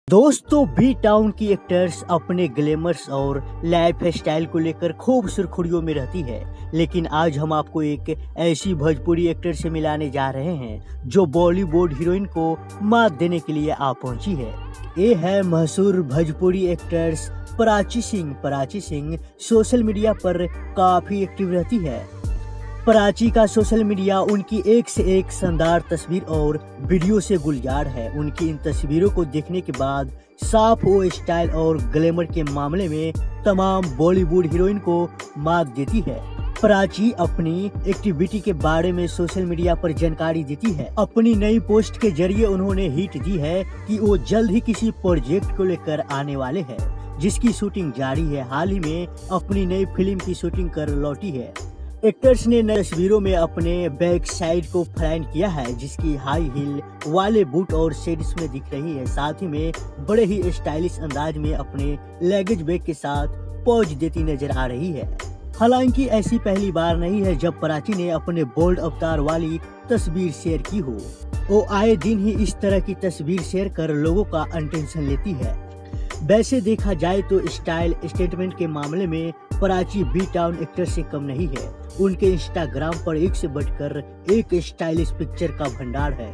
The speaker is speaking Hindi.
दोस्तों, बी टाउन की एक्टर्स अपने ग्लैमर्स और लाइफ स्टाइल को लेकर खूब सुर्खियों में रहती है। लेकिन आज हम आपको एक ऐसी भोजपुरी एक्टर से मिलाने जा रहे हैं जो बॉलीवुड हीरोइन को मात देने के लिए आ पहुंची है। ये है मशहूर Bhojpuri actors Prachi Singh. Prachi Singh social media पर काफी एक्टिव रहती है। प्राची का सोशल मीडिया उनकी एक से एक शानदार तस्वीर और वीडियो से गुलजार है। उनकी इन तस्वीरों को देखने के बाद साफ वो स्टाइल और ग्लैमर के मामले में तमाम बॉलीवुड हीरोइन को मात देती है। प्राची अपनी एक्टिविटी के बारे में सोशल मीडिया पर जानकारी देती है। अपनी नई पोस्ट के जरिए उन्होंने हिट दी है कि वो जल्द ही किसी प्रोजेक्ट को लेकर आने वाले हैं, जिसकी शूटिंग जारी है। हाल ही में अपनी नई फिल्म की शूटिंग कर लौटी है। एक्टर्स ने नई तस्वीरों में अपने बैक साइड को फ्लाइन किया है, जिसकी हाई हील वाले बूट और शेड्स में दिख रही है। साथ ही में बड़े ही स्टाइलिश अंदाज में अपने लगेज बैग के साथ पोज देती नजर आ रही है। हालांकि ऐसी पहली बार नहीं है जब प्राची ने अपने बोल्ड अवतार वाली तस्वीर शेयर की हो। वो आए दिन ही इस तरह की तस्वीर शेयर कर लोगों का अटेंशन लेती है। वैसे देखा जाए तो स्टाइल स्टेटमेंट के मामले में प्राची बी टाउन एक्टर से कम नहीं है। उनके इंस्टाग्राम पर एक से बढ़कर एक स्टाइलिश पिक्चर का भंडार है।